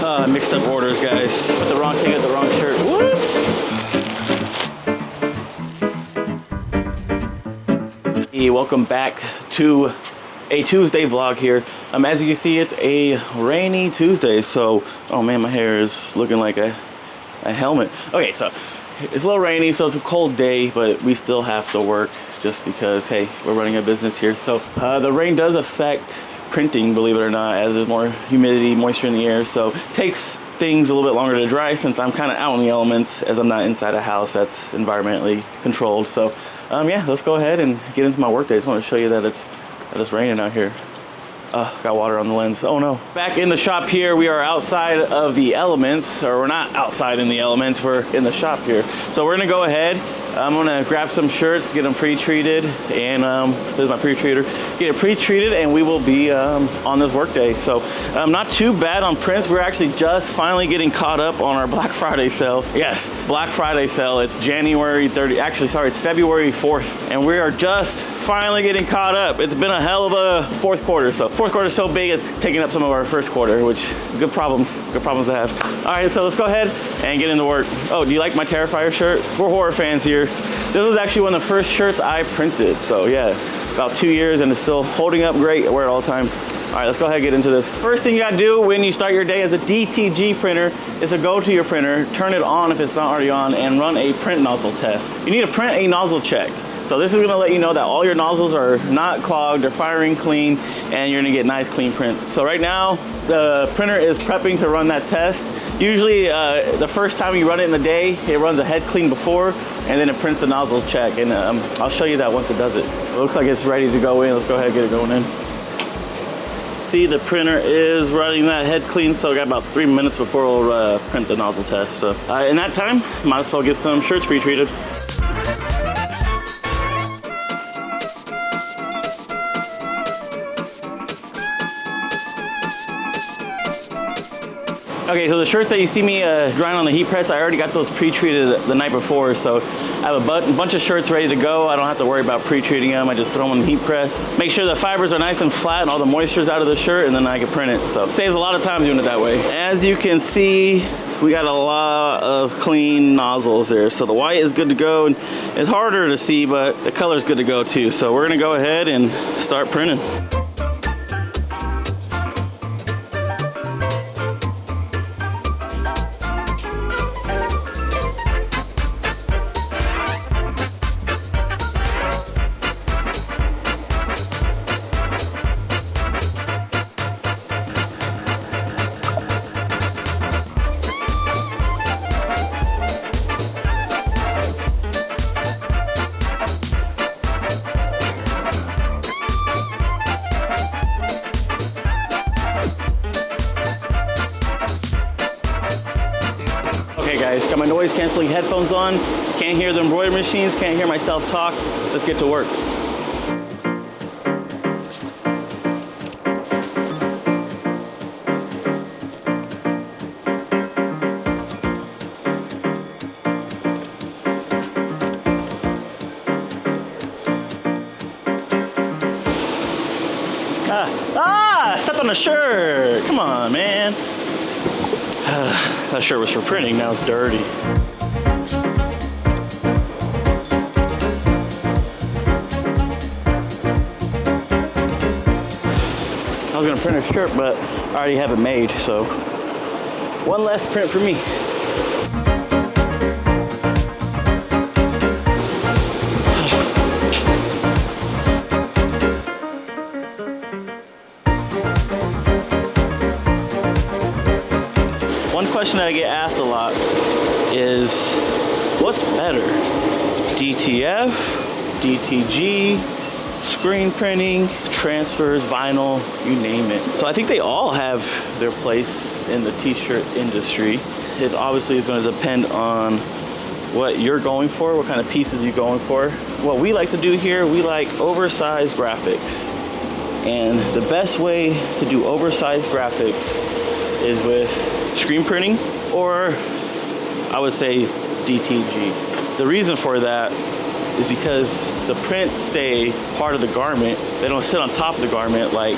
Mixed up orders, guys. Put the wrong thing at the wrong shirt. Whoops! Hey, welcome back to a Tuesday vlog here. As you can see, it's a rainy Tuesday. So, oh man, my hair is looking like a helmet. Okay, so it's a little rainy, so it's a cold day, but we still have to work just because, hey, we're running a business here. So the rain does affect printing, believe it or not, as there's more humidity, moisture in the air. So it takes things a little bit longer to dry since I'm kind of out in the elements as I'm not inside a house that's environmentally controlled. So yeah, let's go ahead and get into my work day. I just want to show you that it's raining out here. Got water on the lens. Oh no. Back in the shop here, we are outside of the elements, or we're not outside in the elements, we're in the shop here. So we're gonna go ahead. I'm gonna grab some shirts, get them pre-treated, and there's my pre-treater. Get it pre-treated, and we will be on this work day. So not too bad on prints. We're actually just finally getting caught up on our Black Friday sale. Yes, Black Friday sale. It's January 30. Actually, sorry, it's February 4th, and we are just finally getting caught up. It's been a hell of a fourth quarter. So fourth quarter is so big, it's taking up some of our first quarter, which good problems to have. All right, so let's go ahead and get into work. Oh, do you like my Terrifier shirt? We're horror fans here. This was actually one of the first shirts I printed. So yeah, about 2 years and it's still holding up great. I wear it all the time. All right, let's go ahead and get into this. First thing you gotta do when you start your day as a DTG printer is to go to your printer, turn it on if it's not already on, and run a print nozzle test. You need to print a nozzle check. So this is gonna let you know that all your nozzles are not clogged, they're firing clean, and you're gonna get nice clean prints. So right now, the printer is prepping to run that test. Usually the first time you run it in the day, it runs a head clean before, and then it prints the nozzle check. And I'll show you that once it does it. It looks like it's ready to go in. Let's go ahead and get it going in. See, the printer is running that head clean, so I got about 3 minutes before we'll print the nozzle test. So in that time, might as well get some shirts pre-treated. Okay, so the shirts that you see me drying on the heat press, I already got those pre-treated the night before, so I have a bunch of shirts ready to go. I don't have to worry about pre-treating them. I just throw them in the heat press. Make sure the fibers are nice and flat and all the moisture's out of the shirt, and then I can print it. So it saves a lot of time doing it that way. As you can see, we got a lot of clean nozzles there. So the white is good to go, and it's harder to see, but the color's good to go too. So we're gonna go ahead and start printing. Okay guys, got my noise canceling headphones on. Can't hear the embroidery machines, can't hear myself talk. Let's get to work. Stepped on the shirt. Come on, man. That shirt was for printing, now it's dirty. I was gonna print a shirt, but I already have it made, so one less print for me. One question that I get asked a lot is, what's better? DTF, DTG, screen printing, transfers, vinyl, you name it. So I think they all have their place in the t-shirt industry. It obviously is going to depend on what you're going for, what kind of pieces you're going for. What we like to do here, we like oversized graphics. And the best way to do oversized graphics is with screen printing, or I would say DTG. The reason for that is because the prints stay part of the garment. They don't sit on top of the garment like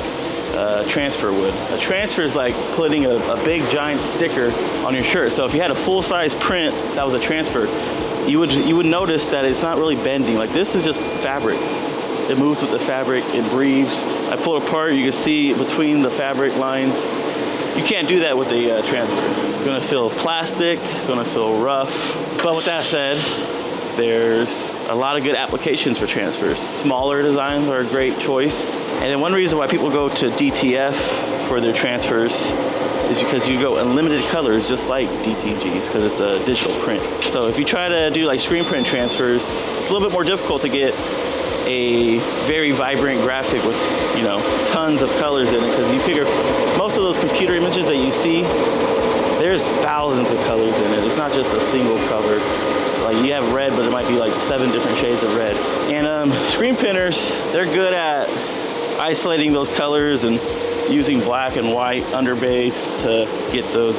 transfer would. A transfer is like putting a big giant sticker on your shirt. So if you had a full-size print that was a transfer, you would notice that it's not really bending. Like this is just fabric. It moves with the fabric, it breathes. I pull it apart, you can see between the fabric lines. You can't do that with a transfer. It's gonna feel plastic, it's gonna feel rough. But with that said, there's a lot of good applications for transfers. Smaller designs are a great choice. And then one reason why people go to DTF for their transfers is because you go unlimited colors, just like DTGs, because it's a digital print. So if you try to do like screen print transfers, it's a little bit more difficult to get a very vibrant graphic with, you know, tons of colors in it, because you figure most of those computer images that you see, there's thousands of colors in it. It's not just a single color. Like you have red, but it might be like 7 different shades of red. And screen printers, they're good at isolating those colors and using black and white underbase to get those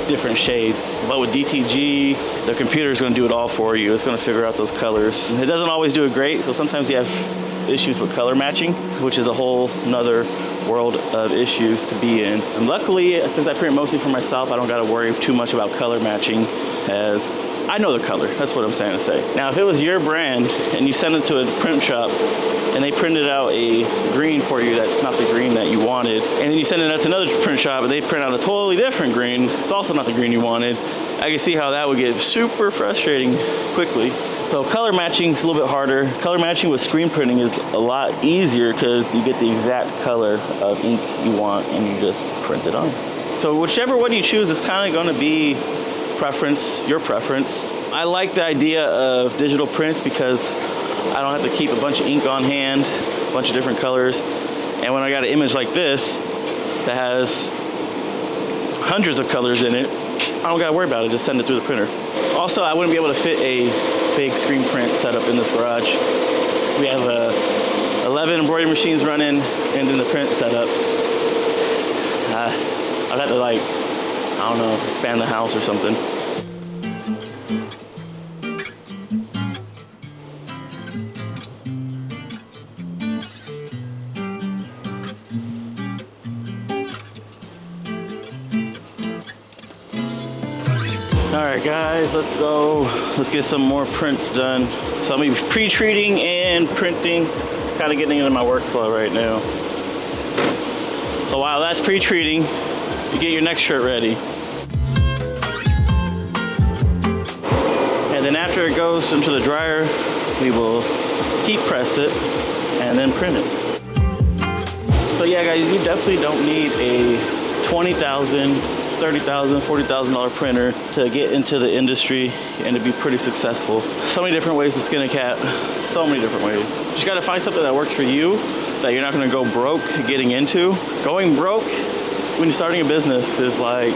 different shades. But with DTG, the computer is going to do it all for you. It's going to figure out those colors. And it doesn't always do it great, so sometimes you have issues with color matching, which is a whole nother world of issues to be in. And luckily, since I print mostly for myself, I don't got to worry too much about color matching, as I know the color. That's what I'm saying to say. Now, if it was your brand and you send it to a print shop and they printed out a green for you that's not the green that you wanted, and then you send it out to another print shop and they print out a totally different green, it's also not the green you wanted, I can see how that would get super frustrating quickly. So color matching is a little bit harder. Color matching with screen printing is a lot easier because you get the exact color of ink you want and you just print it on. So whichever one you choose is kind of going to be your preference. I like the idea of digital prints because I don't have to keep a bunch of ink on hand, a bunch of different colors. And when I got an image like this that has hundreds of colors in it, I don't gotta worry about it, just send it through the printer. Also, I wouldn't be able to fit a big screen print setup in this garage. We have 11 embroidery machines running and then the print setup. I'd have to like, I don't know, expand the house or something. Alright guys, let's go. Let's get some more prints done. So I'm gonna be pre-treating and printing, kind of getting into my workflow right now. So while that's pre-treating, you get your next shirt ready. And then after it goes into the dryer, we will heat press it and then print it. So yeah guys, you definitely don't need a $20,000, $30,000, $40,000 printer to get into the industry and to be pretty successful. So many different ways to skin a cat, so many different ways. You just gotta find something that works for you, that you're not gonna go broke getting into. Going broke when you're starting a business is like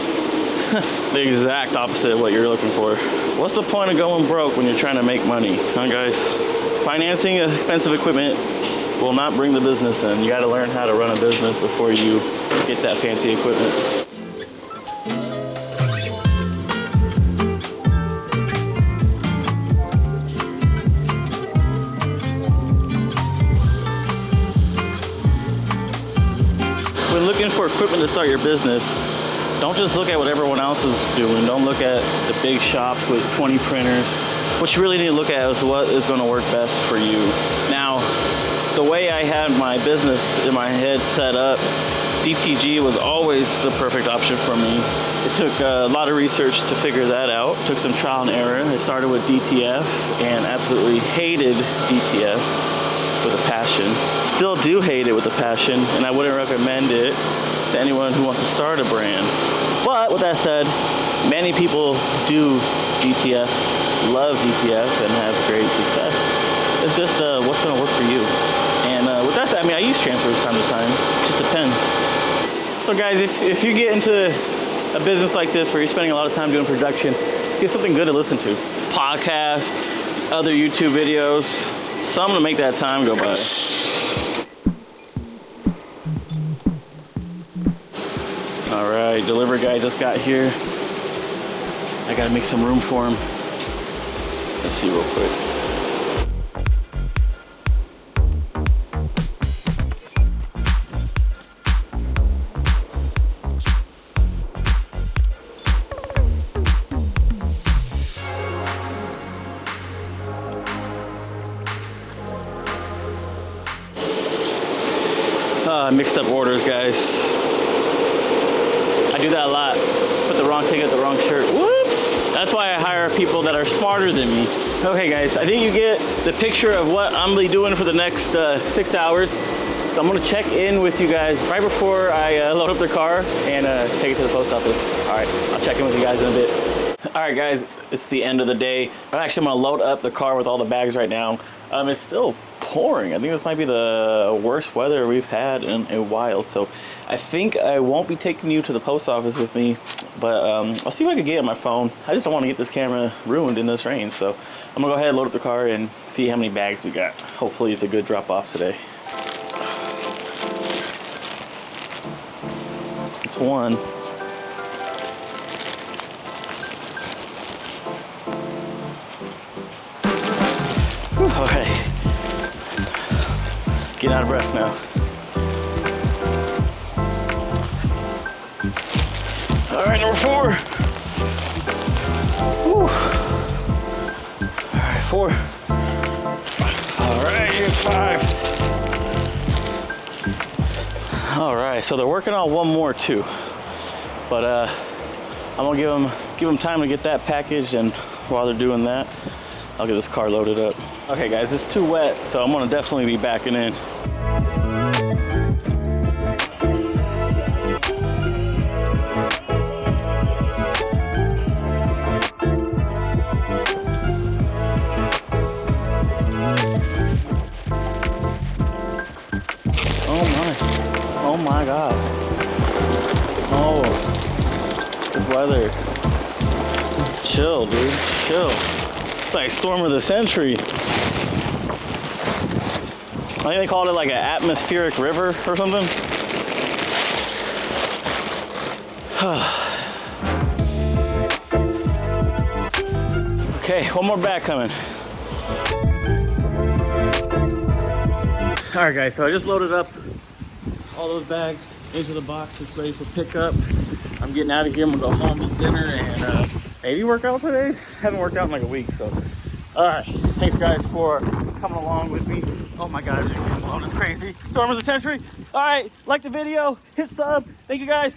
the exact opposite of what you're looking for. What's the point of going broke when you're trying to make money, huh guys? Financing expensive equipment will not bring the business in. You gotta learn how to run a business before you get that fancy equipment. When looking for equipment to start your business, don't just look at what everyone else is doing. Don't look at the big shops with 20 printers. What you really need to look at is what is going to work best for you. Now, the way I had my business in my head set up, DTG was always the perfect option for me. It took a lot of research to figure that out. It took some trial and error. I started with DTF and absolutely hated DTF with a passion. Still do hate it with a passion, and I wouldn't recommend it to anyone who wants to start a brand. But with that said, many people do DTF, love DTF, and have great success. It's just what's going to work for you. And with that said, I mean, I use transfers time to time. It just depends. So guys, if you get into a business like this where you're spending a lot of time doing production, get something good to listen to. Podcasts, other YouTube videos, something to make that time go by. All right, delivery guy just got here. I gotta make some room for him. Let's see real quick. Mixed up orders, guys. I do that a lot. Put the wrong ticket, the wrong shirt. Whoops! That's why I hire people that are smarter than me. Okay, guys, I think you get the picture of what I'm gonna be doing for the next 6 hours. So I'm gonna check in with you guys right before I load up their car and take it to the post office. All right, I'll check in with you guys in a bit. All right, guys, it's the end of the day. Actually, I'm gonna load up the car with all the bags right now. It's still pouring. I think this might be the worst weather we've had in a while. So I think I won't be taking you to the post office with me, but I'll see what I can get on my phone. I just don't want to get this camera ruined in this rain. So I'm gonna go ahead and load up the car and see how many bags we got. Hopefully it's a good drop off today. It's one. Okay. Getting out of breath now. All right, number 4. Whew. All right, 4. All right, here's 5. All right, so they're working on one more too, but I'm gonna give them time to get that packaged, and while they're doing that, I'll get this car loaded up. Okay, guys, it's too wet, so I'm gonna definitely be backing in. Oh my God. Oh, this weather. Chill, dude, chill. It's like storm of the century. I think they called it like an atmospheric river or something. Okay, one more bag coming. All right, guys, so I just loaded up all those bags into the box. It's ready for pickup. I'm getting out of here. I'm gonna go home, eat dinner, and maybe work out today. Haven't worked out in like a week, so. All right, thanks guys for coming along with me. Oh my God, it's crazy. Storm of the century. All right, like the video, hit sub. Thank you guys.